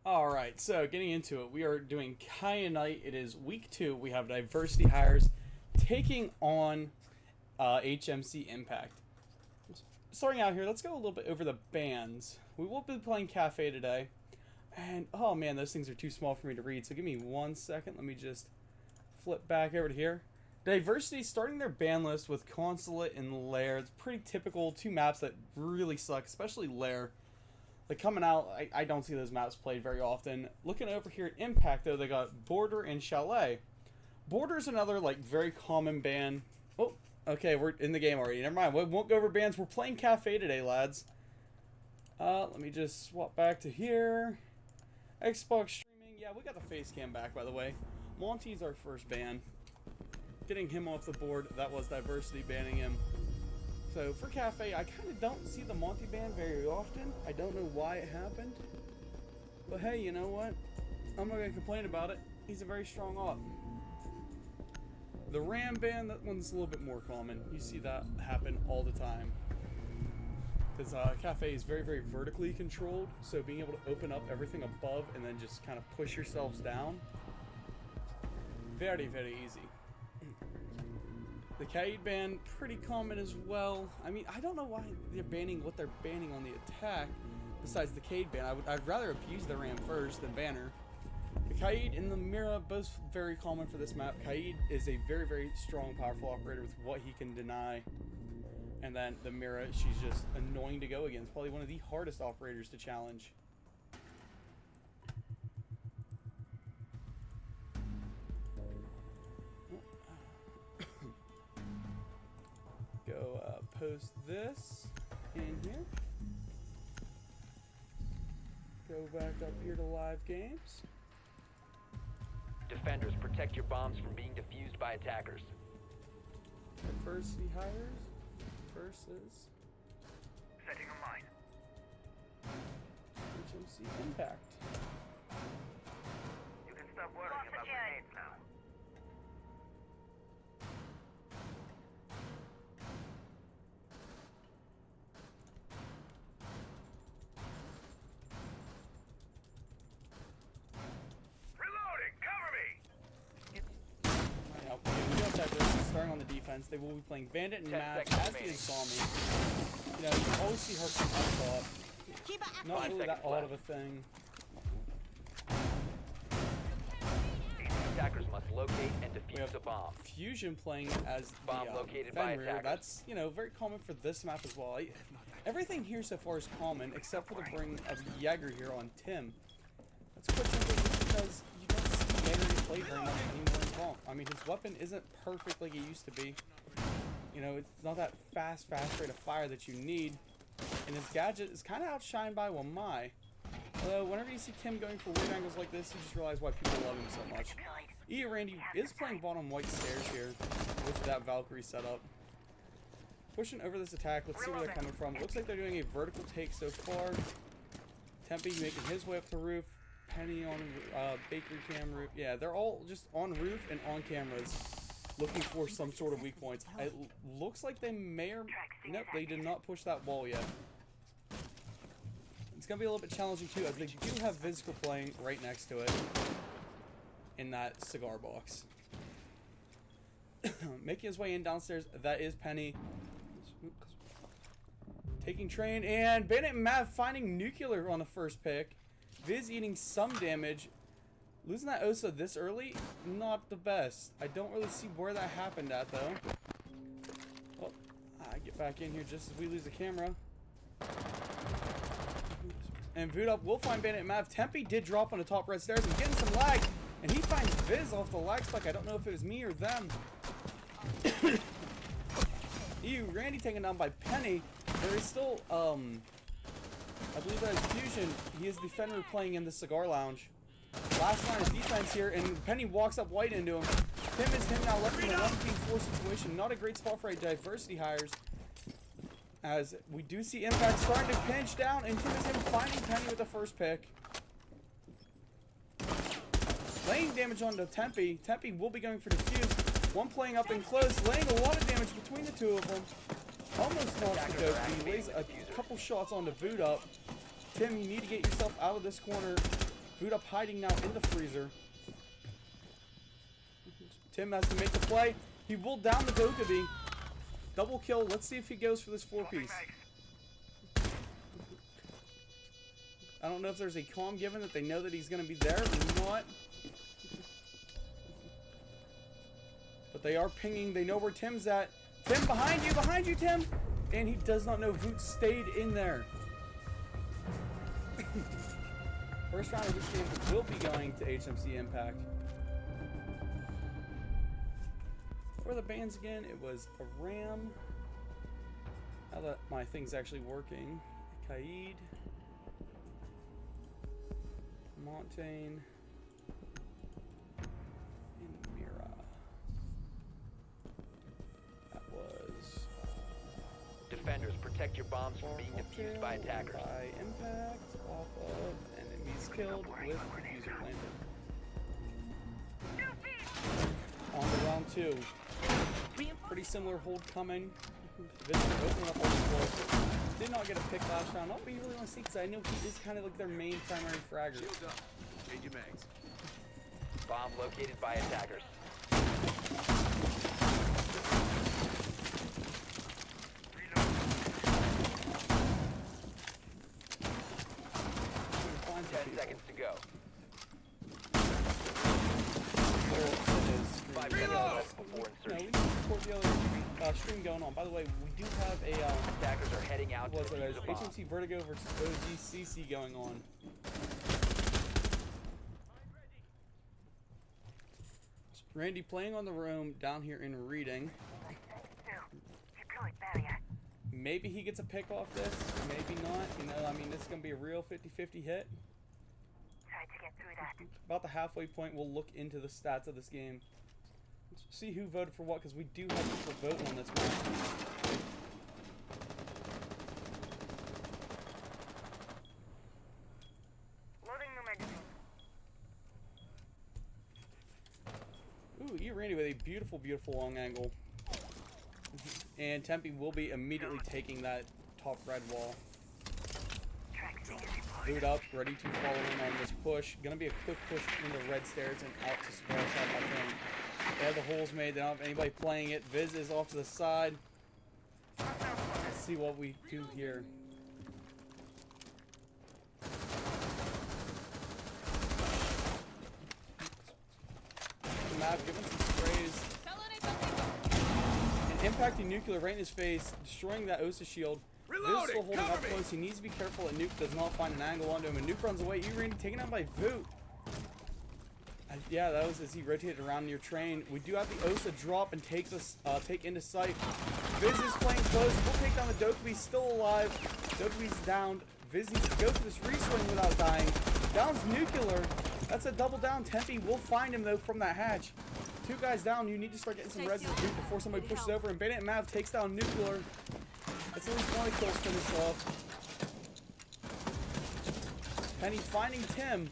Alright, so getting into it, we are doing Kyanite. It is week 2. We have diversity hires taking on HMC Impact. Starting out here, let's go a little bit over the bands. We will be playing Cafe today. And, oh man, those things are too small for me to read. So give me 1 second. Let me just flip back over to here. Diversity starting their ban list with Consulate and Lair. It's pretty typical. Two maps that really suck, especially Lair. Like coming out, I don't see those maps played very often. Looking over here at Impact, though, they got Border and Chalet. Border's another like very common ban. Oh, okay, we're in the game already. Never mind. We won't go over bans. We're playing Cafe today, lads. Let me just swap back to here. Xbox streaming. Yeah, we got the face cam back, by the way. Monty's our first ban. Getting him off the board. That was diversity banning him. So for Cafe, I kind of don't see the Monty ban very often. I don't know why it happened. But hey, you know what? I'm not going to complain about it. He's a very strong op. The Ram ban, that one's a little bit more common. You see that happen all the time. Because Cafe is very, very vertically controlled. So being able to open up everything above and then just kind of push yourselves down. Very, very easy. The Kyanite ban, pretty common as well. I mean, I don't know why they're banning what they're banning on the attack, besides the Kyanite ban. I'd rather abuse the Ram first than banner. The Kyanite and the Mira, both very common for this map. Kyanite is a very, very strong, powerful operator with what he can deny. And then the Mira, she's just annoying to go against. Probably one of the hardest operators to challenge. Go post this in here. Go back up here to live games. Defenders, protect your bombs from being defused by attackers. Diversity hires versus Setting a mine. HMC Impact. You can stop worrying about grenades now. Reloading! Cover me! Now, we do have diversity starting on the defense. They will be playing Bandit and 10 Matt seconds as the remaining. Zombie. You know, you always see her come up top. Not really that odd of a thing. Attackers must locate and We defuse have the bomb. Fusion playing as the Bomb located by Fenrir. attackers. That's, you know, very common for this map as well. Everything here so far is common, except for the bring of Jaeger here on Tim. That's quite simply because you don't see Jaeger get played very much anymore in Vault. I mean, his weapon isn't perfect like it used to be. You know, it's not that fast rate of fire that you need. And his gadget is kind of outshined by Wamai. Although, whenever you see Tim going for weird angles like this, you just realize why people love him so much. Randy is playing bottom white stairs here with that Valkyrie setup. Pushing over this attack, let's see where they're coming from. Looks like they're doing a vertical take so far. Tempe making his way up the roof. Penny on bakery cam roof. Yeah, they're all just on roof and on cameras looking for some sort of weak points. It looks like they may or... Nope, they did not push that wall yet. It's going to be a little bit challenging too, as they do have Vizsla playing right next to it in that cigar box. Making his way in downstairs, that is Penny. Taking train, and Bandit and Matt finding nuclear on the first pick. Viz eating some damage. Losing that Osa this early, not the best. I don't really see where that happened at, though. Well, I get back in here just as we lose the camera. And Voot Up will find Bandit and Mav. Tempe did drop on the top red stairs and getting some lag. And he finds Viz off the lag spike. I don't know if it was me or them. Ew, Randy taken down by Penny. There is still, I believe that is Fusion. He is the Fenrir playing in the cigar lounge. Last line of defense here, and Penny walks up white into him. Tim is him now left in a 1v4 situation. Not a great spot for a diversity hires. As we do see Impact starting to pinch down, and Tim is him finding Penny with the first pick. Laying damage onto Tempe. Tempe will be going for defuse. One playing up and close, laying a lot of damage between the two of them. Almost knocks the dope. He lays a couple shots onto Voot Up. Tim, you need to get yourself out of this corner Boot up hiding now in the freezer. Tim has to make the play. He will down the Dokkaebi. Double kill. Let's see if he goes for this 4-piece. I don't know if there's a calm given that they know that he's going to be there or not. But they are pinging. They know where Tim's at. Tim, behind you, Tim! And he does not know Voot stayed in there. First round of this game will be going to HMC Impact. What were the bands again? It was a Ram. Now that my thing's actually working. Kaid. Montaigne. And Mira. That was... Defenders, protect your bombs from being defused by attackers. By impact, off of enemies killed with diffuser planted. On to round 2. Pretty similar hold coming. Visitor opening up all the floor. Did not get a pick last round. Not what you really want to see because I know he is kind of like their main primary fragger. Shield up. Change your mags. Bomb located by attackers. Find some 10 people. seconds to go. Five 5 seconds left before No, we insertion. need to support the other stream going on. By the way, we do have a Attackers are heading out to what's it? defuse a bomb. HMC Vertigo versus OGCC going on. Randy playing on the room down here in reading. Maybe he gets a pick off this, maybe not. You know, I mean, this is going to be a real 50-50 hit. Try to get through that. About the halfway point, we'll look into the stats of this game. Let's see who voted for what, because we do have people voting on this one. Loading new magazine. Ooh, E. Randy with a beautiful, beautiful long angle. And Tempe will be immediately taking that top red wall. Boot up, ready to follow in on this push. Gonna be a quick push into red stairs and out to square shot, I think. They have the holes made, they don't have anybody playing it. Viz is off to the side. Let's see what we do here. The map giving some sprays. And impacting nuclear right in his face, destroying that OSA shield. Viz still holding up close. He needs to be careful that Nuke does not find an angle onto him. And Nuke runs away. E-Randy taken out by Voot. Yeah, that was as he rotated around near train. We do have the OSA drop and take this take into sight. Viz is playing close. We'll take down the Dokkaebi, still alive. Dokkaebi's downed. Viz needs to go for this reswing without dying. Down's nuclear. That's a double down. Tempe will find him though from that hatch. 2 guys down. You need to start getting some reds before somebody pushes over. And Bandit and Mav takes down nuclear. That's at least 1 kills finished off. Penny finding Tim.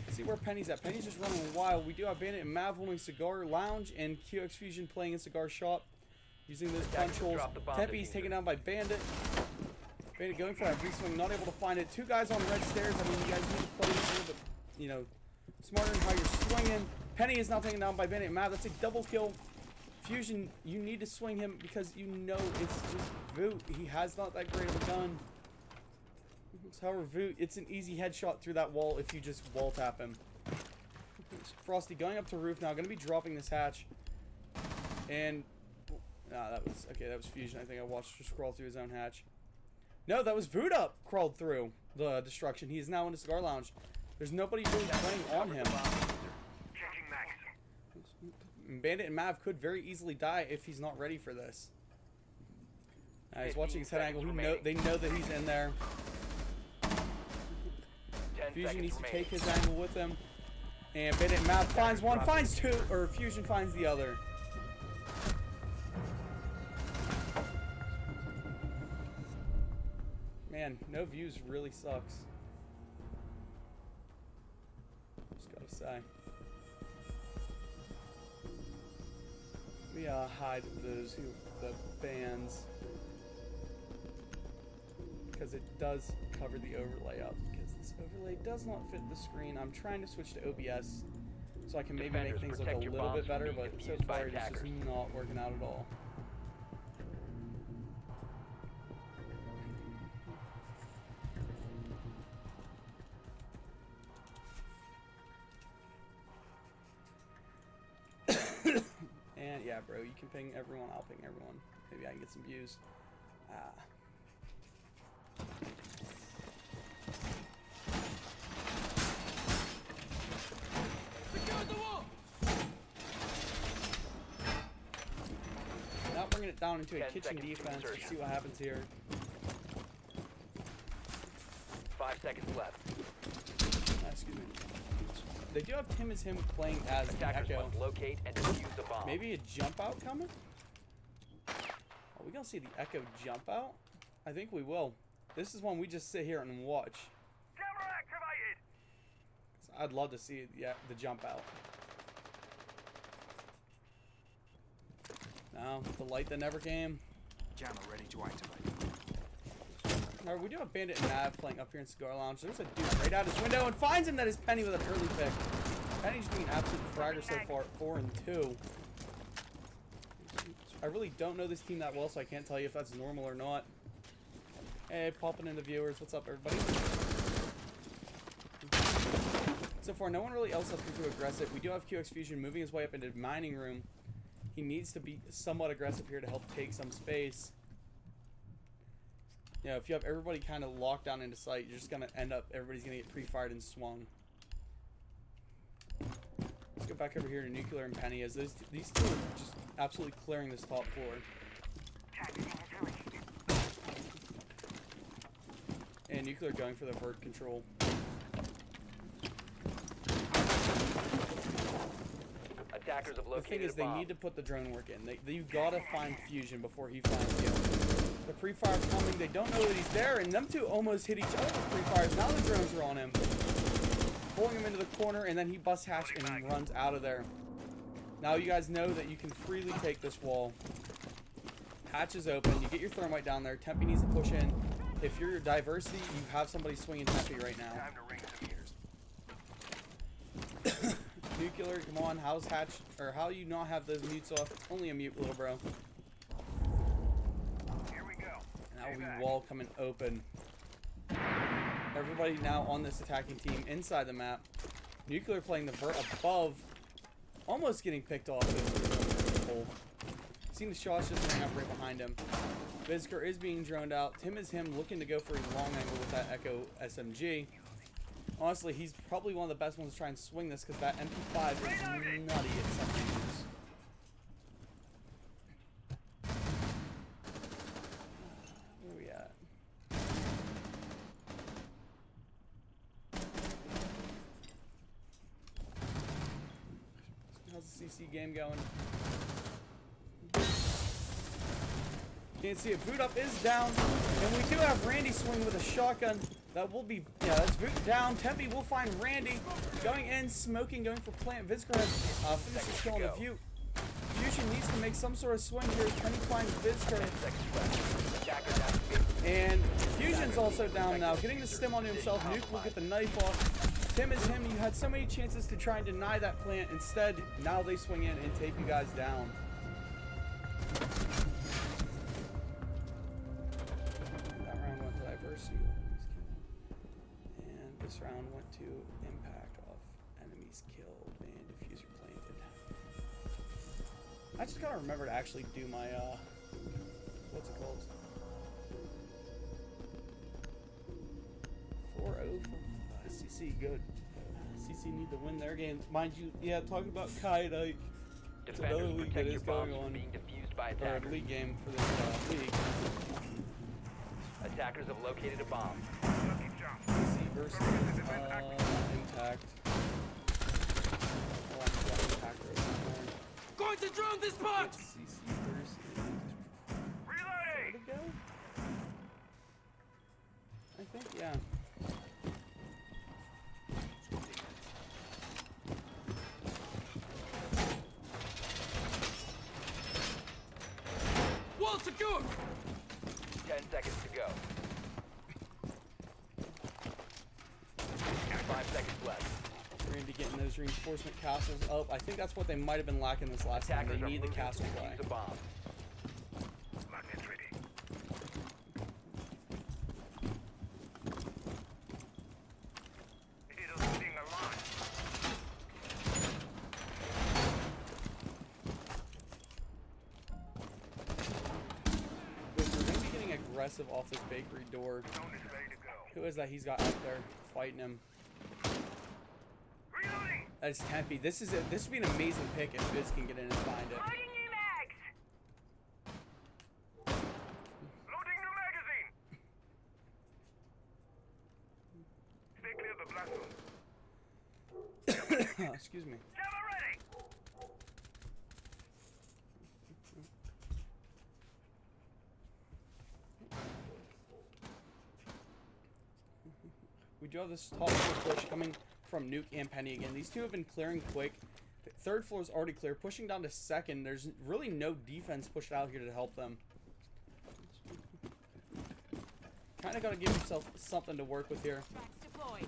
Let's see where Penny's at. Penny's just running wild. We do have Bandit and Mav holding Cigar Lounge and QX Fusion playing in Cigar Shop. Using those punch holes. Tempe's taken down by Bandit. Bandit going for that reswing, not able to find it. 2 guys on red stairs. I mean, you guys need to play this a little bit, you know, smarter in how you're swinging. Penny is now taken down by Bandit and Mav. That's a double kill. Fusion, you need to swing him because you know it's just Voot. He has not that great of a gun. However, Voot, it's an easy headshot through that wall if you just wall tap him. Frosty going up to roof now, going to be dropping this hatch. And, that was, okay, that was Fusion. I think I watched just crawl through his own hatch. No, that was Voot up crawled through the destruction. He is now in the Cigar Lounge. There's nobody really playing on him. Changing mags. Bandit and Mav could very easily die if he's not ready for this. He's watching his head angle. They know that he's in there. 10 Fusion needs to seconds take remaining. his angle with him. And Bandit and Mav finds one, finds 2, or Fusion finds the other. Man, no views really sucks. Just gotta say. We hide those the bands because it does cover the overlay up because the This overlay does not fit the screen. I'm trying to switch to OBS so I can maybe Defenders, make things look a protect your little bit bombs from better, being but so defused by far it's just attackers. not working out at all. And yeah, bro, you can ping everyone. I'll ping everyone. Maybe I can get some views. Now bringing it down into a 10 kitchen seconds to defense. Let's insertion. see what happens here. 5 seconds left. Excuse me. They do have Tim as him playing as the Attackers Echo. must locate and defuse the bomb. Maybe a jump out coming? Are we gonna see the Echo jump out? I think we will. This is one we just sit here and watch. Camera activated. I'd love to see the jump out. No, the light that never came. Jammer ready to activate. Alright, we do have Bandit and Nav playing up here in Cigar Lounge. There's a dude right out his window and finds him. That is Penny with an early pick. Penny's being an absolute fragger so far at 4 and 2. I really don't know this team that well, so I can't tell you if that's normal or not. Hey, popping in the viewers. What's up, everybody? So far, no one really else has been too aggressive. We do have QX Fusion moving his way up into the mining room. He needs to be somewhat aggressive here to help take some space. You know, if you have everybody kind of locked down into sight, you're just going to end up, everybody's going to get pre-fired and swung. Let's go back over here to Nuclear and Penny, as these two are just absolutely clearing this top floor. Targeting is released. And Nuclear going for the vert control. Attackers have The located thing is, a they bomb. need to put the drone work in. You gotta find Fusion before he finds you. The pre-fire coming, they don't know that he's there, and them two almost hit each other with pre-fires. Now the drones are on him. Pulling him into the corner, and then he busts hatch and runs out of there. Now you guys know that you can freely take this wall. Hatch is open. You get your thermite down there. Tempe needs to push in. If you're diversity, you have somebody swinging Tempe right now. Time to ring some ears. Nuclear, come on. How's Hatch, or how you not have those mutes off? It's only a mute, little bro. Here we go. Now we wall coming open. Everybody now on this attacking team inside the map. Nuclear playing the vert above, almost getting picked off. Seeing the shots just running up right behind him. Vizker is being droned out. Tim is him looking to go for a long angle with that Echo SMG. Honestly, he's probably one of the best ones to try and swing this because that MP5 is nutty at some ranges. Where are we at? How's the CC game going? Can't see it. Boot up is down, and we do have Randy swing with a shotgun. That will be, yeah, that's boot down. Tempe will find Randy going in, smoking, going for plant. Vizker has finished his kill on the view. Fusion needs to make some sort of swing here. Penny finds Vizker. And Fusion's also down now, getting the stim onto himself. Nuke will get the knife off. Tim is him. You had so many chances to try and deny that plant. Instead, now they swing in and take you guys down. That round went to diversity. And this round went to impact off enemies killed and diffuser planted. I just gotta remember to actually do my, what's it called? 4-0 for CC, good. CC need to win their game. Mind you, yeah, talking about Kyanite. It's another Defenders league that protect is your going bombs from on. being defused by Or a attackers. league game for this league. Attackers have located a bomb. Lucky jump. CC versus Impact. Oh, I'm going Impact right now. Going to drone this box! CC versus. Reloading. Where'd it go? I think, yeah. Wall secure! 10 seconds to go. those reinforcement castles up. I think that's what they might have been lacking this last time. They Attackers are need the moving to castle play. defuse a bomb. Magnets ready. It'll sting a lot. We're going to be getting aggressive off this bakery door. Zone is ready to go. Who is that he's got out there fighting him? Reloading! That's Tempe. This would be an amazing pick if Fizz can get in and find it. Loading new mags. Loading new magazine! Stay clear of the blast zone. Excuse me. Jammer ready! We do have this top floor push coming from Nuke and Penny again. These two have been clearing quick. The third floor is already clear. Pushing down to second, there's really no defense pushed out here to help them. Kind of got to give yourself something to work with here. Tracks deployed.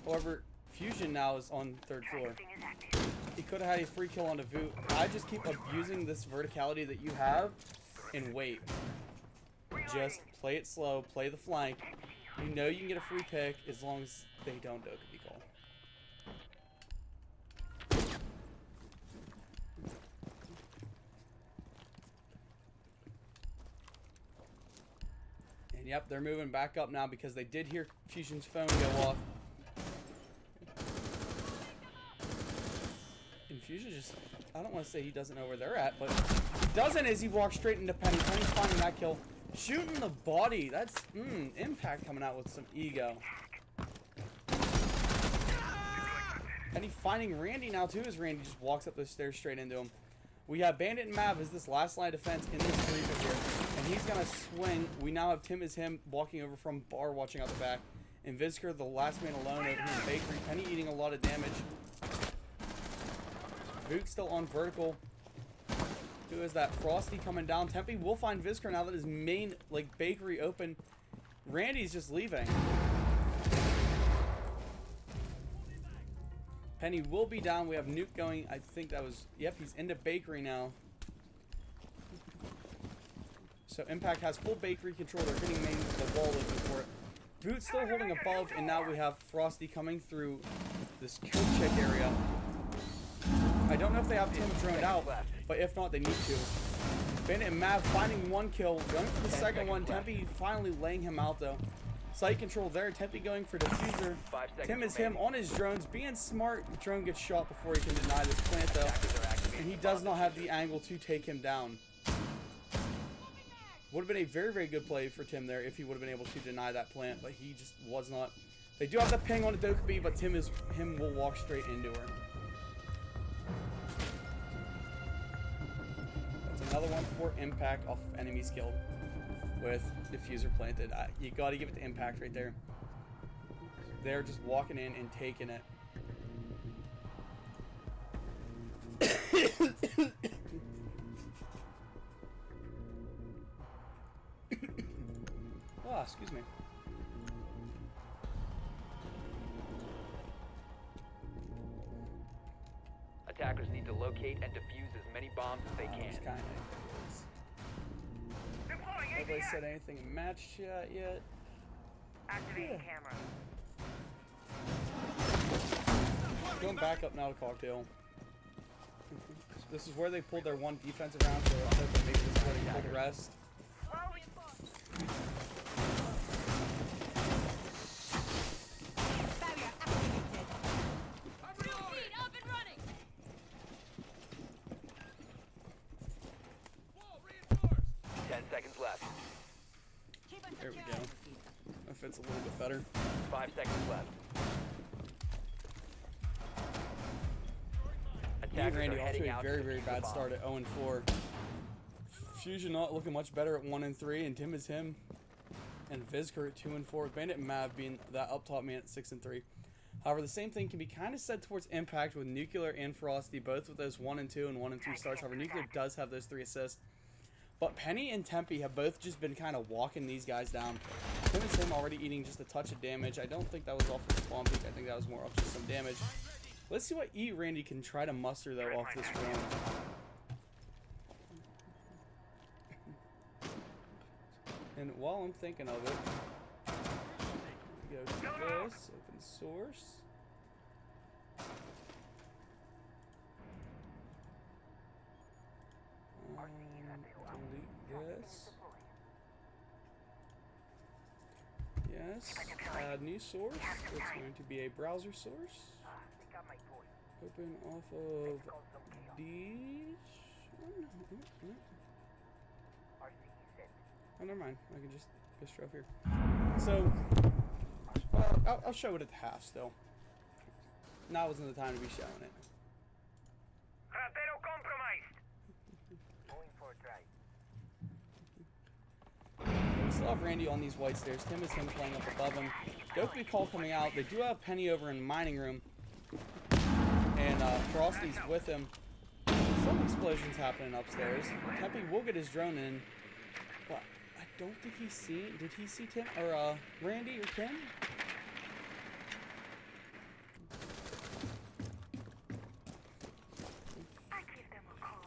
However, Fusion now is on third floor. Targeting is active. He could have had a free kill on the Voot. I just keep abusing this verticality that you have and wait. Just play it slow, play the flank. You know you can get a free pick as long as they don't Dokkaebi call. And yep, they're moving back up now because they did hear Fusion's phone go off. And Fusion just, I don't want to say he doesn't know where they're at, but he doesn't as he walks straight into Penny. Penny's finding that kill. Shooting the body. That's Impact coming out with some ego. And he finding Randy now too, as Randy just walks up the stairs straight into him. We have Bandit and Mav as this last line of defense in this region here. And he's gonna swing. We now have Tim as him walking over from bar watching out the back. And Vizker, the last man alone over here in Bakery. Penny eating a lot of damage. Boot still on vertical. Who is that? Frosty coming down. Tempe will find Vizker now that his main bakery open. Randy's just leaving. Penny will be down. We have Nuke going. I think that was, yep, he's into bakery now. So Impact has full bakery control. They're getting main the wall open for it. Boot still holding above, and now we have Frosty coming through this coat check area. I don't know if they have him droned out, but if not, they need to. Bandit and Mav finding one kill, going for the second one. Tempe finally laying him out though. Sight control there. Tempe going for diffuser. Tim is him on his drones, being smart. The drone gets shot before he can deny this plant though, and he does not have the angle to take him down. Would have been a very, very good play for Tim there if he would have been able to deny that plant, but he just was not. They do have the ping on the Dokkaebi, but him will walk straight into her. That's another one for Impact off enemies killed with diffuser planted. You got to give it to Impact right there. They're just walking in and taking it. Oh, excuse me. Attackers need to locate and defuse as many bombs as they can. It's kind of. Deploying Nobody ADS. said anything in match chat yet. Activating camera. Going back up now to Cocktail. This is where they pulled their one defensive round, so let's hope that maybe this is where they pull the rest. Barrier activated. Up and running. Wall reinforced. 10 seconds left. Keep us There we secure. go. That fits a little bit better. 5 seconds left. Me and Attackers Randy are off heading to a out very, to very defuse the bad bomb. start at 0-4. Fusion not looking much better at 1-3, and Tim is him. And Vizker at 2-4. Bandit and Mav being that up top man at 6-3. However, the same thing can be kind of said towards Impact with Nuclear and Frosty, both with those 1-2 and 1-3 starts. However, Nuclear does have those 3 assists. But Penny and Tempe have both just been kind of walking these guys down. Tim and Tim already eating just a touch of damage. I don't think that was off the spawn peak. I think that was more off just some damage. Let's see what E. Randy can try to muster, though, off this round. And while I'm thinking of it, we go to this, open source. Delete this. Yes, add new source. It's going to be a browser source. Open off of these. Oh, never mind. I can just go straight up here. So, I'll show it at the half still. Now wasn't the time to be showing it. Ratero compromised. Going for a drive. We still have Randy on these white stairs. Tim is him playing up above him. Dopey call coming out. They do have Penny over in mining room. And Frosty's with him. Some explosions happening upstairs. Tempe will get his drone in. But I don't think he's seen. Did he see Tim or Randy or Tim? I give them a call.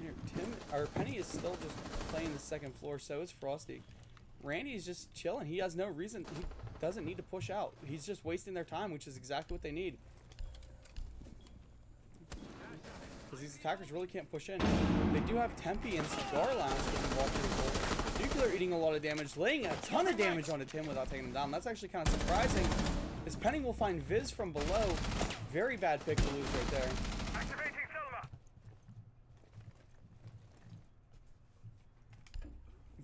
Here, Penny is still just playing the second floor. So is Frosty. Randy's just chilling. He has no reason. He doesn't need to push out. He's just wasting their time, which is exactly what they need. Because these attackers really can't push in. They do have Tempe and Cigar Lounge Nuclear eating a lot of damage, laying a ton of damage onto Tim without taking him down. That's actually kind of surprising. As Penny will find Viz from below. Very bad pick to lose right there. Activating Selma.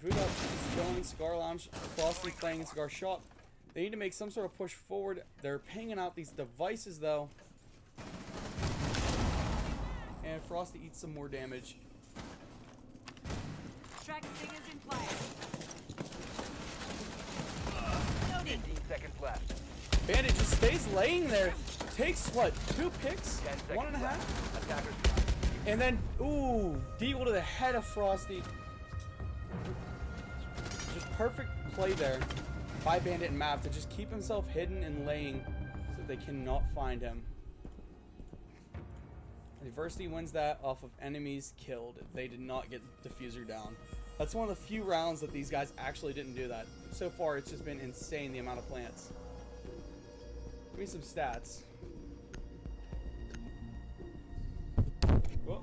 Voodoo is chilling, Cigar Lounge, Frosty playing Cigar Shop. They need to make some sort of push forward. They're pinging out these devices though. And Frosty eats some more damage. Track stingers in play. 15 seconds left. Bandit just stays laying there. Takes what? 2 picks? 10 seconds 1.5? left. Attackers. And then, ooh, deagle to the head of Frosty. Just perfect play there by Bandit and Mav to just keep himself hidden and laying so that they cannot find him. Adversity wins that off of enemies killed. They did not get Diffuser down. That's one of the few rounds that these guys actually didn't do that. So far, it's just been insane, the amount of plants. Give me some stats. Whoa.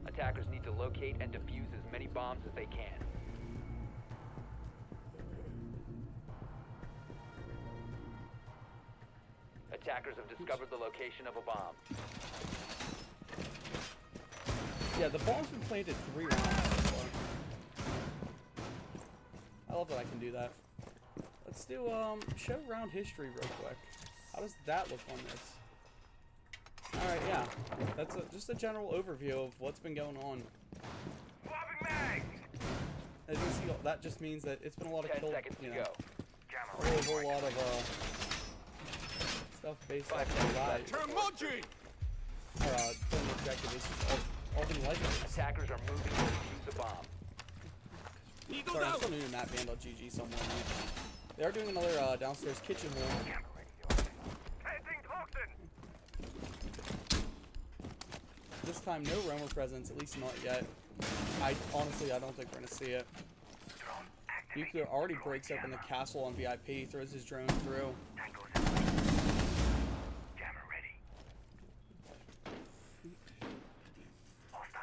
Attackers need to locate and defuse as many bombs as they can. Attackers have discovered the location of a bomb. Yeah, the bomb's been planted 3 rounds so far. I love that I can do that. Let's do, show round history real quick. How does that look on this? Alright, yeah. That's just a general overview of what's been going on. Swapping mags. As you can see, that just means that it's been a lot of 10 kill, seconds you to know, go. Jammer a whole lot of, stuff based off 5 the seconds live. left. Killing objective is just all been like this. Attackers are moving to defuse a bomb. Sorry, I'm still new to Matt Vandal GG somewhere. They are doing another downstairs kitchen hole. heading toxin. This time, no roamer presence, at least not yet. Honestly, I don't think we're gonna see it. Nuclear already breaks open the castle on VIP, throws his drone through. Jammer ready.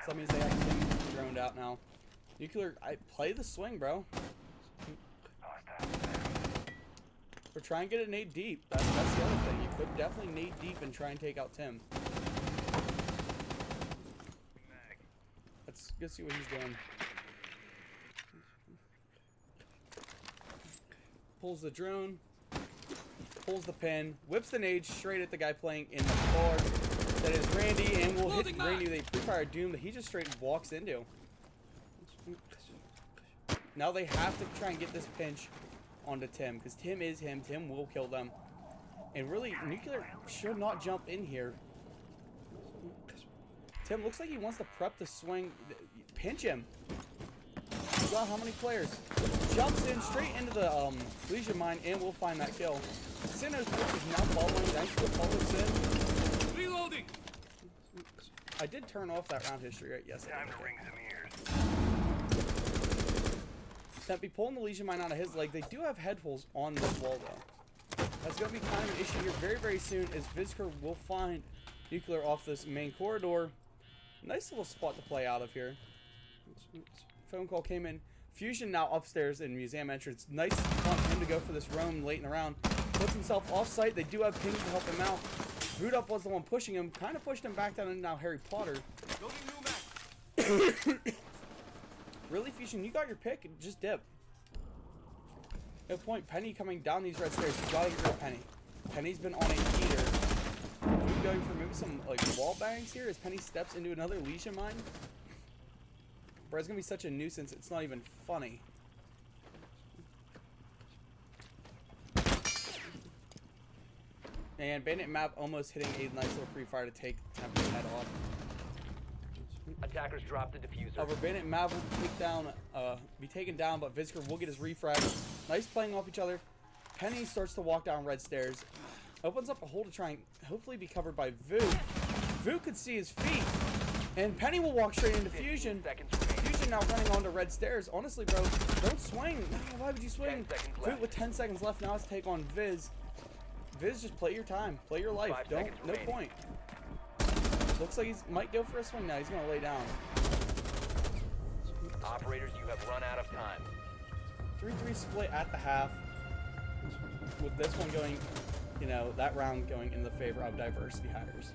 So that means they have him droned out now. Nuclear, play the swing, bro. Or try and get a nade deep. That's the other thing. You could definitely nade deep and try and take out Tim. Let's go see what he's doing. Pulls the drone, pulls the pin, whips the nade straight at the guy playing in the car. That is Randy, and will hit Randy with a pre-fire doom that he just straight walks into. Now they have to try and get this pinch onto Tim, because Tim is him. Tim will kill them. And really, Nuclear should not jump in here. Tim looks like he wants to prep the swing. Pinch him. You got how many players? Jumps in straight into the Legion Mine and will find that kill. Sinnoh's push is now following. Thanks for the follow, Sin. Reloading. I did turn off that round history, right? Yes, I Time did. to ring some ears. Tempe pulling the Legion Mine out of his leg. They do have head holes on this wall, though. That's going to be kind of an issue here very, very soon, as Vizker will find Nuclear off this main corridor. Nice little spot to play out of here. Phone call came in. Fusion now upstairs in museum entrance. Nice fun for him to go for this roam late in the round. Puts himself off site. They do have pings to help him out. Boot Up was the one pushing him. Kind of pushed him back down, and now Harry Potter. Loading new mag. Really, Fusion, you got your pick. Just dip. No point. Penny coming down these red stairs. You gotta get rid of Penny. Penny's been on a heater. Boot going for maybe some like wall bangs here as Penny steps into another Legion Mine. Bro, it's gonna be such a nuisance. It's not even funny. And Bandit Map almost hitting a nice little pre-fire to take Tempe's head off. Attackers drop the diffuser. However, Bandit Mav will be taken down, but Vizker will get his refresh. Nice playing off each other. Penny starts to walk down red stairs. Opens up a hole to try and hopefully be covered by Vu. Vu could see his feet. And Penny will walk straight into Fusion. 15 seconds remaining. Fusion now running onto red stairs. Honestly, bro, don't swing. No, why would you swing? 10 seconds Vu left. with 10 seconds left now has to take on Viz. Viz, just play your time. Play your life. 5 Don't, seconds no remaining. point. Looks like he might go for a swing now. He's going to lay down. Operators, you have run out of time. 3-3 split at the half. With this one going, you know, that round going in the favor of diversity hires.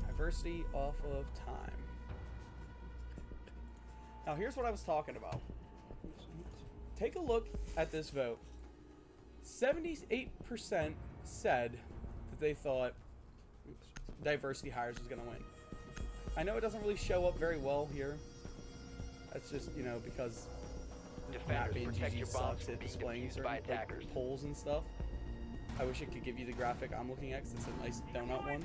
Diversity off of time. Now here's what I was talking about. Take a look at this vote. 78% said that they thought diversity hires was going to win. I know it doesn't really show up very well here. That's just, you know, because Defenders, Mappy and protect GG your bombs sucks from at being displaying defused certain by like, attackers. polls and stuff. I wish it could give you the graphic I'm looking at, 'cause it's a nice donut one.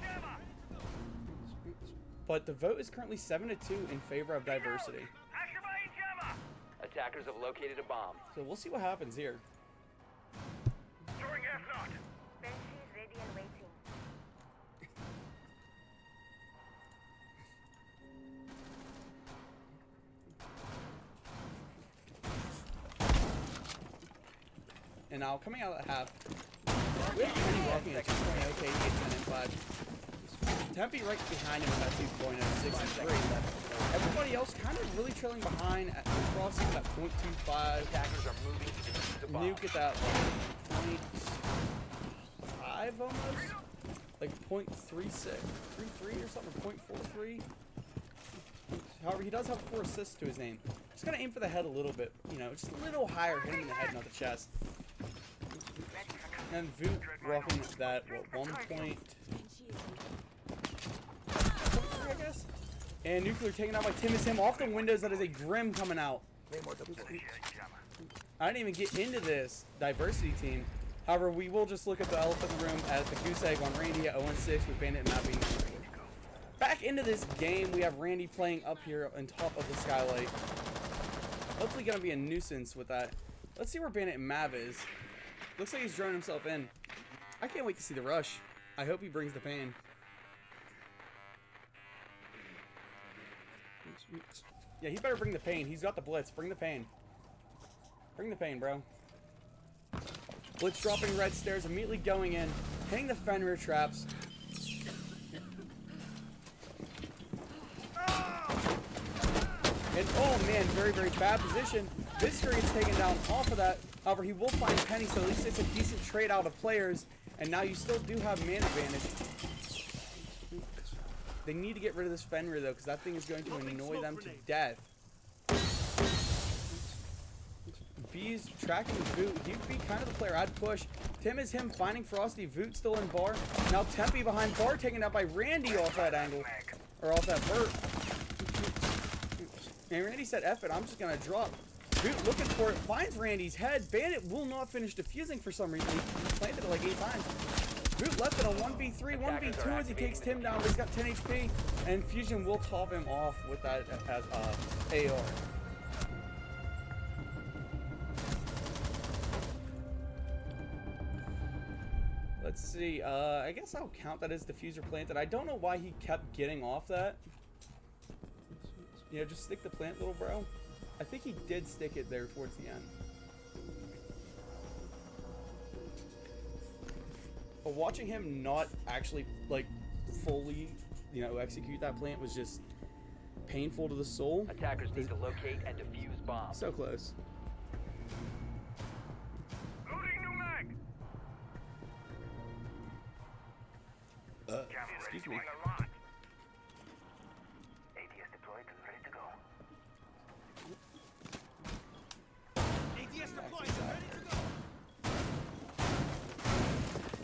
But the vote is currently 7-2 in favor of diversity. Activating jammer! Attackers have located a bomb. So we'll see what happens here. Throwing air slot! Banshee is ready and waiting. And now coming out of the half, we have Penny walking at 2.0, okay, 8-10 5. Tempe right behind him at 2.0, 6-3. Everybody else kind of really trailing behind at crossing at 0.25. Attackers are moving to defuse the bomb. Nuke at that like 0.5 almost? Like 0.36, 3.3 or something, or 0.43. However, he does have 4 assists to his name. Just gotta aim for the head a little bit, you know, just a little higher, hit him in the head, not the chest. And Vu rocking that, what, 1.3, I guess? And Nuclear taken out by Tim off the windows. That is a Grim coming out. I didn't even get into this diversity team. However, we will just look at the elephant in the room at the goose egg on Randy at 0-6 with Bandit and Mappy. Back into this game, we have Randy playing up here on top of the skylight. Hopefully gonna be a nuisance with that. Let's see where Bandit and Mav is. Looks like he's droned himself in. I can't wait to see the rush. I hope he brings the pain. Yeah, he better bring the pain. He's got the blitz. Bring the pain. Bring the pain, bro. Blitz dropping red stairs, immediately going in, hitting the Fenrir traps. And oh man, very, very bad position. Vizker gets taken down off of that. However, he will find Penny, so at least it's a decent trade out of players. And now you still do have man advantage. They need to get rid of this Fenrir though, because that thing is going to annoy them to death. B's tracking Voot. He'd be kind of the player I'd push. Tim is him finding Frosty. Voot still in bar. Now Tempe behind bar, taken out by Randy off that angle. Or off that vert. And Randy said, F it, I'm just going to drop. Boot looking for it, finds Randy's head. Bandit will not finish defusing for some reason. He planted it like 8 times. Boot left in a 1v3, 1v2 as he takes Tim down, but he's got 10 HP. And Fusion will top him off with that as AR. Let's see, I guess I'll count that as diffuser planted. I don't know why he kept getting off that. You know, just stick the plant, little bro. I think he did stick it there towards the end. But watching him not actually, like, fully, you know, execute that plant was just painful to the soul. Attackers need to locate and defuse bombs. So close. Loading new mag. Excuse me. ATS deployed and ready to go. ATS deployed. Ready to go.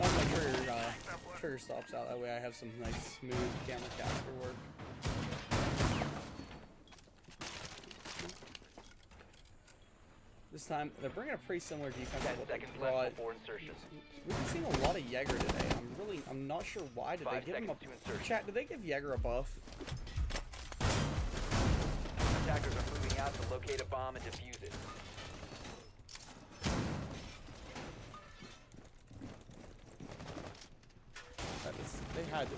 I'll make sure your trigger stops out. That way I have some nice, smooth camera caster work. This time, they're bringing a pretty similar defense 10 to what they seconds brought. left before insertion. We've been seeing a lot of Jaeger today. I'm not sure why. Did they 5 give him a seconds to insertion. chat? Did they give Jaeger a buff? Attackers are moving out to locate a bomb and defuse it. They had to.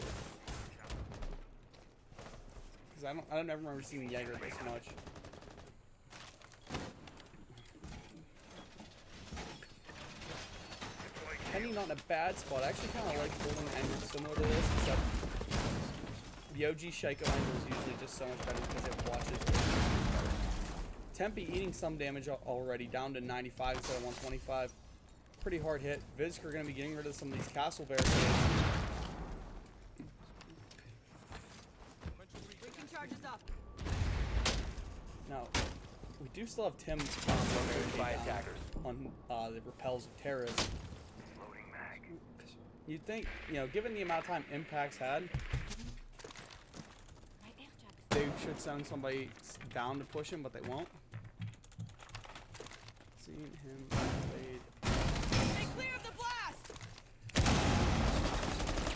Because I don't ever remember seeing Jaeger this much. Penny not in a bad spot. I actually kind of like holding angles similar to this, except the OG Shaiko angle is usually just so much better because it watches. Tempe eating some damage already, down to 95 instead of 125. Pretty hard hit. Vizk are going to be getting rid of some of these castle barricades. Breaking charges up. Now, we do still have Tim Located by attackers. on the repels of terrorists. Loading mag. You'd think, you know, given the amount of time Impact's had, My air jacks. they should send somebody down to push him, but they won't. Seen him played. Stay clear of the blast.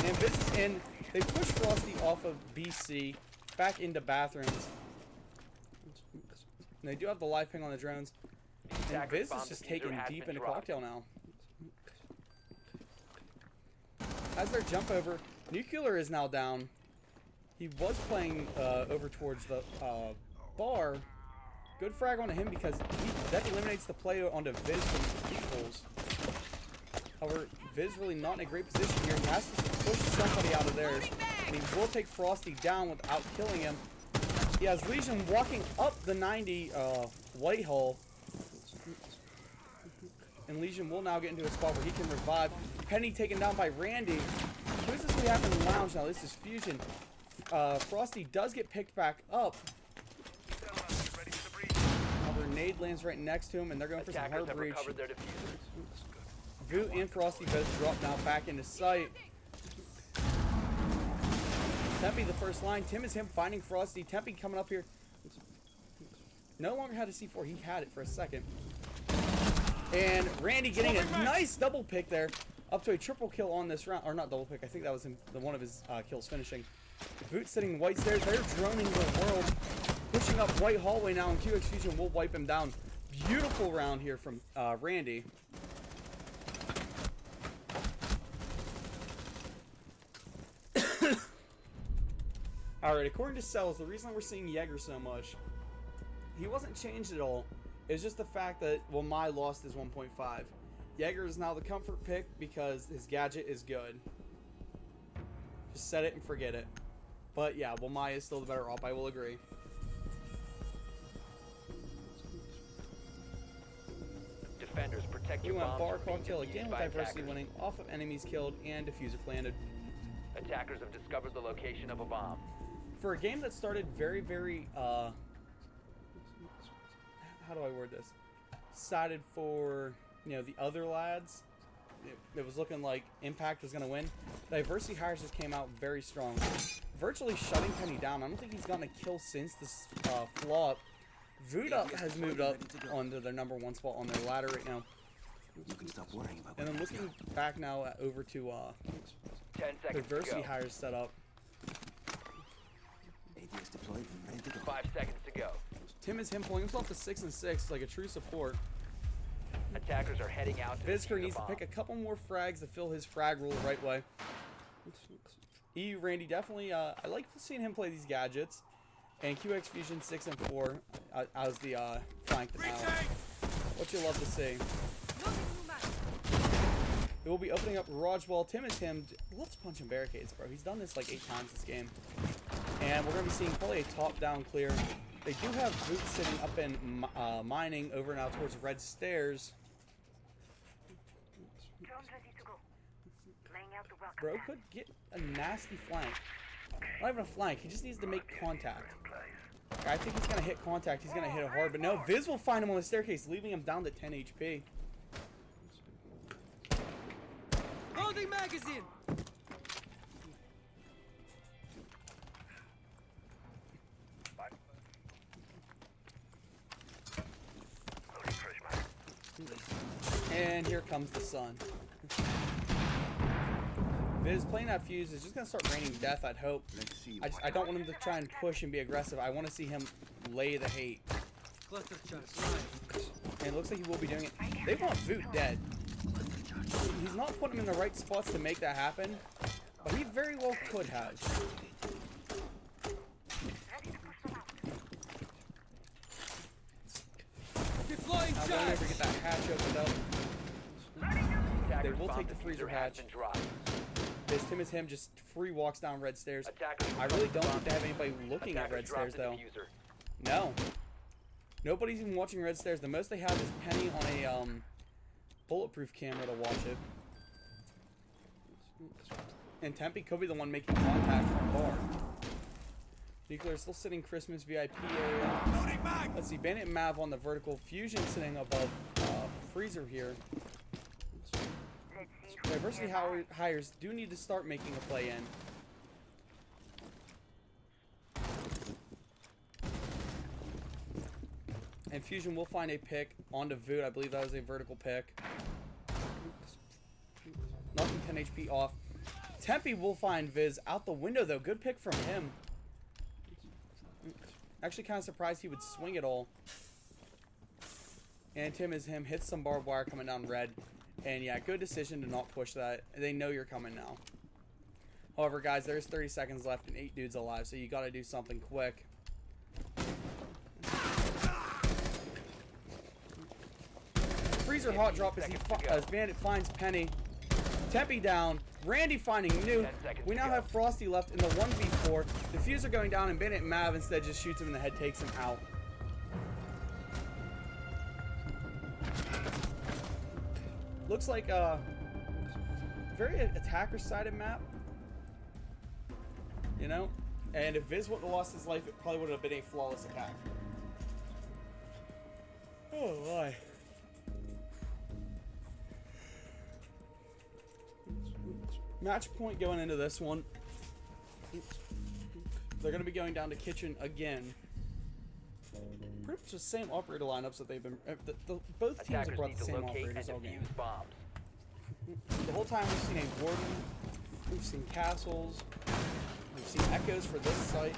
And this is in. They push Frosty off of BC back into bathrooms. And they do have the live ping on the drones. And Attackers Viz bomb is just diffuser taken has deep been into dropped. cocktail now. As their jump over, Nuclear is now down. He was playing over towards the bar. Good frag onto him because that eliminates the play onto Viz from equals. However, Viz really not in a great position here. He has to push somebody out of theirs. And he will take Frosty down without killing him. He has Legion walking up the 90 white hole. And Legion will now get into a spot where he can revive. Penny taken down by Randy. Who is this we have in the lounge now? This is Fusion. Frosty does get picked back up. Ready for the breach. Our nade lands right next to him, and they're going for some Attackers hard have breach. recovered their diffusers. Voot and Frosty both drop now back into sight. Tempe the first line. Tim is him finding Frosty. Tempe coming up here. No longer had a C4. He had it for a second. And Randy getting a nice double pick there. Up to a triple kill on this round. Or not double pick. I think that was him, one of his kills finishing. Voot sitting white stairs. They're droning the world. Pushing up white hallway now. And QX Fusion will wipe him down. Beautiful round here from Randy. Alright, according to Cells, the reason we're seeing Jaeger so much, he wasn't changed at all. It's just the fact that, well, my lost his 1.5. Jaeger is now the comfort pick because his gadget is good. Just set it and forget it. But yeah, well, Maya is still the better op, I will agree. Defenders, protect We your went bombs bar from being cocktail defused again with by diversity attackers. winning off of enemies killed and diffuser planted. Attackers have discovered the location of a bomb. For a game that started very, very, how do I word this? Sided for, you know, the other lads. It was looking like Impact was going to win. Diversity Hires just came out very strong. Virtually shutting Penny down. I don't think he's gotten a kill since this flop. Voodoo has moved up onto their number 1 spot on their ladder right now. You can stop worrying about And then looking back now over to 10 seconds to adversity go. hires set up. ADS deployed and ready to go. 5 seconds to go. Tim is him pulling himself to 6 and 6 like a true support. Attackers are heading out to Vizker defuse needs the to bomb. pick a couple more frags to fill his frag rule the right way. Randy definitely, I like seeing him play these gadgets. And QX Fusion 6 and 4 as the flank out. What you love to see. Loading new mag. It will be opening up garage wall. Tim is him. Loves punching barricades, bro. He's done this like 8 times this game. And we're going to be seeing probably a top-down clear. They do have boots sitting up in mining over now towards red stairs. Drone's ready to go. Laying out the welcome Bro mat. could get a nasty flank. Not even a flank. He just needs to make contact. I think he's going to hit contact. He's going to hit it hard. But no, Viz will find him on the staircase, leaving him down to 10 HP. Loading magazine. Loading fresh mag. And here comes the sun. Viz playing that fuse is just going to start raining death, I'd hope. Let's see. I don't want him to try and push and be aggressive. I want to see him lay the hate. Cluster charge. Live. And it looks like he will be doing it. They want Voot dead. He's not putting him in the right spots to make that happen. But he very well could have. Ready to push them out. Deploying Now they'll charge. never get that hatch opened up. Attackers will bomb take the diffuser freezer has hatch. been dropped. This Tim is him just free walks down red stairs. Attackers I really don't think they have anybody looking at Attackers red dropped stairs the though. diffuser. No. Nobody's even watching red stairs. The most they have is Penny on a bulletproof camera to watch it. And Tempe could be the one making contact from bar. Nuclear still sitting Christmas VIP area. Loading mag. Let's see, Bandit and Mav on the vertical. Fusion sitting above Freezer here. Let's see who's Diversity nearby. hires do need to start making a play in. And Fusion will find a pick onto Voot. I believe that was a vertical pick. Knocking 10 HP off. Tempe will find Viz out the window though. Good pick from him. Actually kind of surprised he would swing it all. And Tim is him. Hits some barbed wire coming down red. And yeah, good decision to not push that. They know you're coming now. However, guys, there's 30 seconds left and 8 dudes alive. So you got to do something quick. Freezer hot drop as Bandit finds Penny. Tempe down. Randy finding Nuke. 10 seconds We to now go. have Frosty left in the 1v4. Diffuser going down and Bandit and Mav instead just shoots him in the head, takes him out. Looks like a very attacker-sided map. You know? And if Viz wouldn't have lost his life, it probably would have been a flawless attack. Oh my. Match point going into this one. They're going to be going down to kitchen again. Pretty much the same operator lineups that they've been. Both teams have Attackers brought need the to same locate and operators all game. defuse bombs. The whole time we've seen a warden, we've seen castles, we've seen echoes for this site.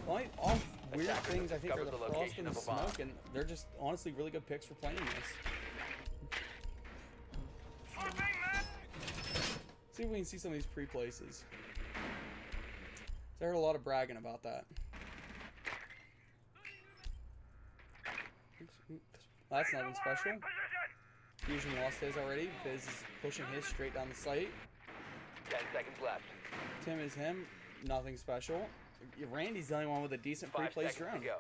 The only off weird Attackers things I think are discovered the the frost location and the of a bomb. smoke, and they're just honestly really good picks for playing this. Swapping mag. See if we can see some of these pre-places. I heard a lot of bragging about that. That's nothing special. In position. Fusion lost his already. Viz is pushing his straight down the site. 10 seconds left. Tim is him. Nothing special. Randy's the only one with a decent 5 pre-placed seconds drone. to go.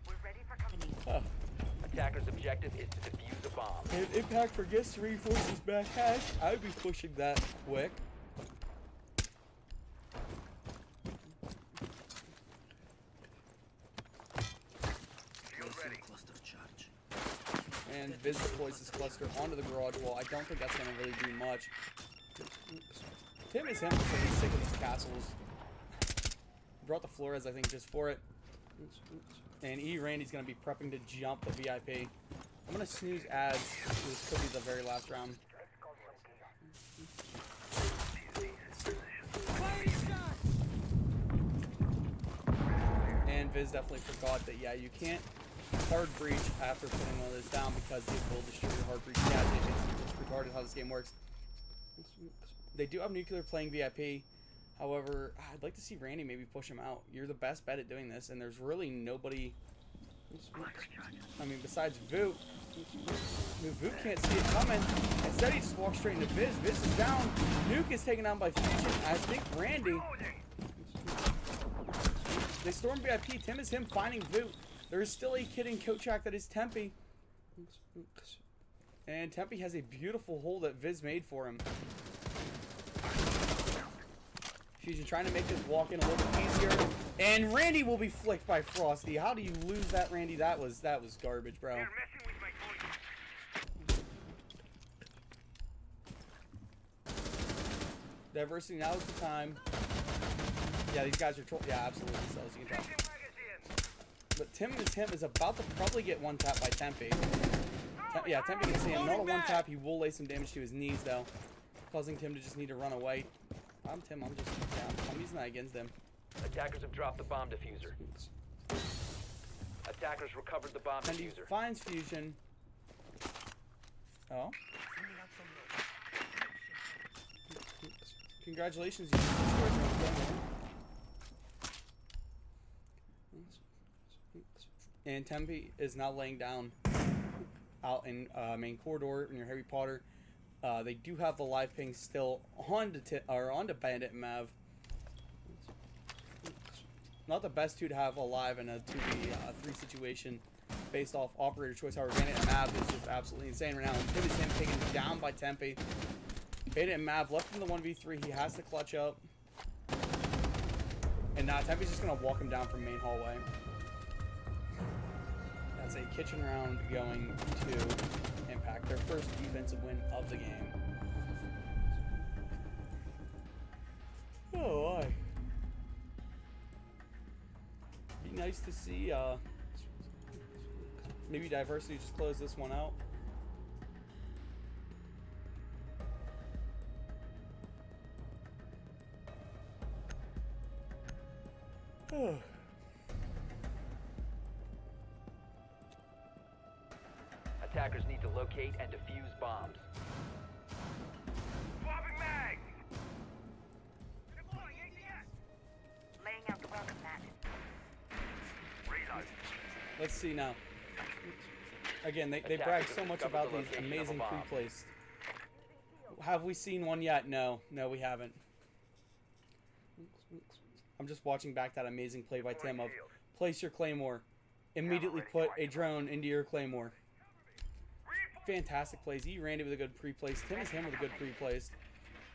We're ready for company. Huh. Attackers' objective is to defuse a bomb. And Impact forgets to reinforce his back hatch. I would be pushing that quick. Shield ready. Cluster charge. And Viz deploys his cluster onto the garage wall. I don't think that's going to really do much. Tim is him, so he's sick of these castles. Brought the Flores, I think, just for it. And Randy's gonna be prepping to jump the VIP. I'm gonna snooze ads. This could be the very last round. Fire your shot! And Viz definitely forgot that, yeah, you can't hard breach after putting one of those down because it will destroy your hard breach. Yeah, it's retarded how this game works. They do have nuclear playing VIP. However, I'd like to see Randy maybe push him out. You're the best bet at doing this, and there's really nobody. I mean, besides Voot. Voot can't see it coming. Instead, he just walks straight into Viz. Viz is down. Nuke is taken down by Fusion. I think Randy. They storm VIP. Tim is him finding Voot. There is still a kid in Kochak that is Tempe. And Tempe has a beautiful hole that Viz made for him. Fusion trying to make this walk in a little bit easier. And Randy will be flicked by Frosty. How do you lose that, Randy? That was garbage, bro. You're messing with my boys. Diversity, now is the time. Yeah, these guys are yeah, absolutely. So you can tell. But Tim is about to probably get one tap by Tempe. Yeah, Tempe can see him. Not a one tap. He will lay some damage to his knees though, causing Tim to just need to run away. I'm Tim. I'm using that against them. Attackers have dropped the bomb diffuser. Attackers recovered the bomb And he diffuser. finds Fusion. Oh. Congratulations, you destroyed your own Claymore. And Tempe is now laying down out in main corridor in your Harry Potter. They do have the live ping still on to Bandit and Mav. Not the best two to have alive in a 2v3 situation based off operator choice. However, Bandit and Mav is just absolutely insane right now. And Tim is him taken down by Tempe. Bandit and Mav left in the 1v3. He has to clutch up. And now Tempe's just going to walk him down from main hallway. That's a kitchen round going to Impact. Their first defensive win of the game. Oh, boy. Be nice to see maybe Diversity just close this one out. Attackers need to locate and defuse bombs. Swapping mag. Laying out the welcome mat. Reload. Let's see now. Again, they Attackers brag have so much discovered about the these location of a amazing bomb. pre-placed. Have we seen one yet? No, we haven't. I'm just watching back that amazing play by Tim of place your Claymore. Immediately put a drone into your Claymore. Fantastic plays. Randy with a good pre-place. Tim is him with a good pre-place.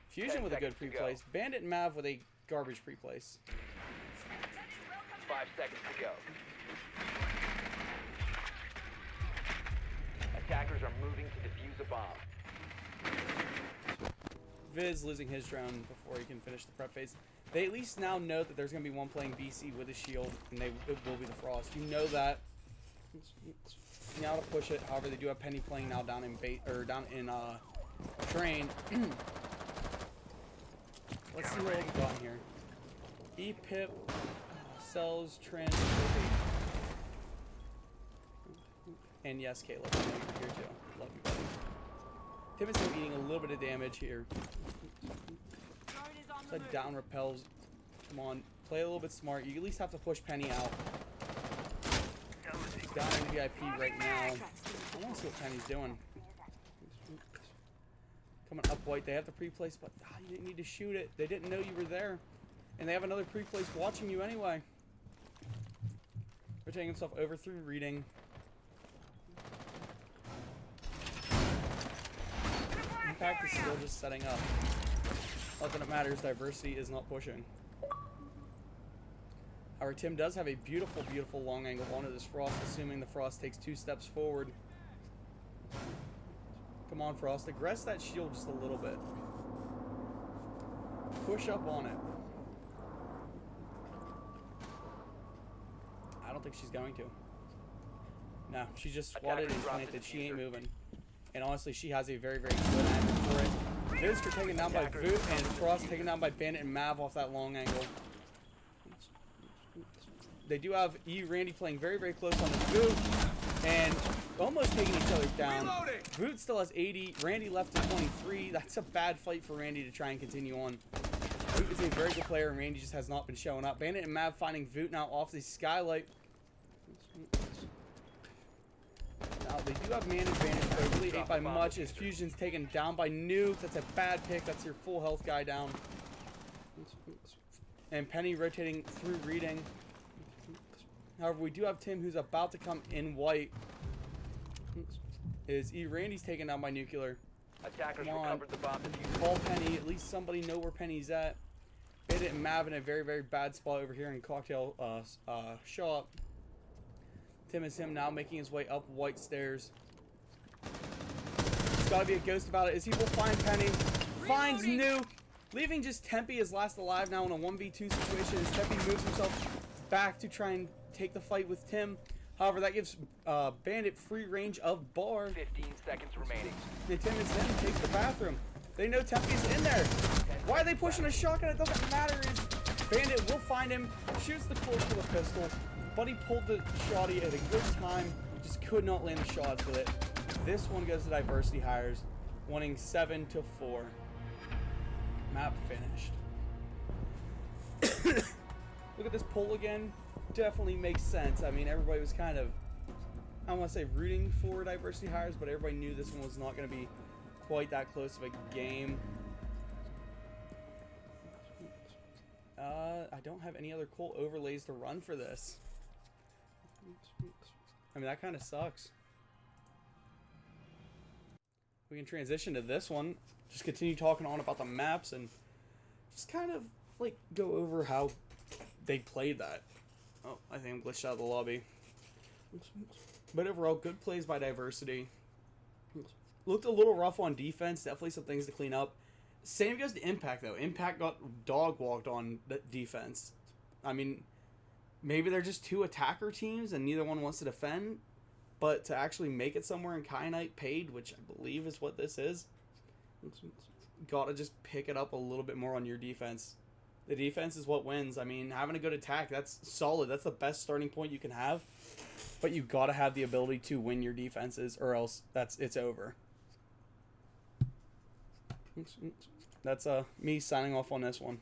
Fusion with a good pre-place. Bandit and Mav with a garbage pre-place. 5 seconds to go. Attackers are moving to defuse a bomb. Viz losing his drone before he can finish the prep phase. They at least now know that there's going to be one playing BC with a shield, and it will be the Frost. You know that. Now to push it. However, they do have Penny playing now down in Train. Let's see what we've got here. E-Pip, Cells, Trend, and yes, Caleb, I know you're here too. Love you, buddy. Tim is still eating a little bit of damage here. So down repels. Come on, play a little bit smart. You at least have to push Penny out. He's down in VIP right now. I want to see what Penny's doing. Coming up white. They have the pre-place, but you didn't need to shoot it. They didn't know you were there. And they have another pre-place watching you anyway. Rotating himself over through reading. Impact is still just setting up. Nothing that matters, Diversity is not pushing. However, Tim does have a beautiful, beautiful long angle onto this Frost, assuming the Frost takes 2 steps forward. Come on, Frost. Aggress that shield just a little bit. Push up on it. I don't don't think she's going to. No, she just swatted and planted. She ain't moving. And honestly, she has a very, very good angle for it. Viz are taken down by Voot, and Frost taken down by Bandit and Mav off that long angle. They do have Randy playing very, very close on the Voot, and almost taking each other down. Voot still has 80. Randy left at 23. That's a bad fight for Randy to try and continue on. Voot is a very good player, and Randy just has not been showing up. Bandit and Mav finding Voot now off the skylight. Now, they do have man advantage, but it really ain't by much as Fusion's taken down by Nuke. That's a bad pick. That's your full health guy down. And Penny rotating through reading. However, we do have Tim, who's about to come in white. Randy's taken down by Nuclear. Attackers Come on. recovered the bomb diffuser. Call Penny. At least somebody know where Penny's at. Bandit and Mav in a very, very bad spot over here in Cocktail Shop. Tim is him now making his way up white stairs. There's got to be a ghost about it. As he will find Penny. Finds Nuke. Leaving just Tempe as last alive now in a 1v2 situation as Tempe moves himself back to try and take the fight with Tim. However, that gives Bandit free range of bar. 15 seconds remaining. And Tim is then takes the bathroom. They know Tempe's in there. Why are they pushing a shotgun? It doesn't matter. Bandit will find him, shoots the cord for the pistol. Buddy pulled the shotty at a good time, just could not land the shots with it. This one goes to Diversity Hires, winning 7-4. Map finished. Look at this poll again. Definitely makes sense. I mean, everybody was kind of, I don't want to say rooting for Diversity Hires, but everybody knew this one was not going to be quite that close of a game. I don't have any other cool overlays to run for this. I mean, that kind of sucks. We can transition to this one. Just continue talking on about the maps and just kind of like go over how they played that. Oh, I think I'm glitched out of the lobby. But overall, good plays by Diversity. Looked a little rough on defense. Definitely some things to clean up. Same goes to Impact, though. Impact got dog-walked on the defense. I mean, maybe they're just two attacker teams and neither one wants to defend. But to actually make it somewhere in Kyanite paid, which I believe is what this is, gotta just pick it up a little bit more on your defense. The defense is what wins. I mean, having a good attack, that's solid. That's the best starting point you can have. But you gotta have the ability to win your defenses, or else it's over. That's me signing off on this one.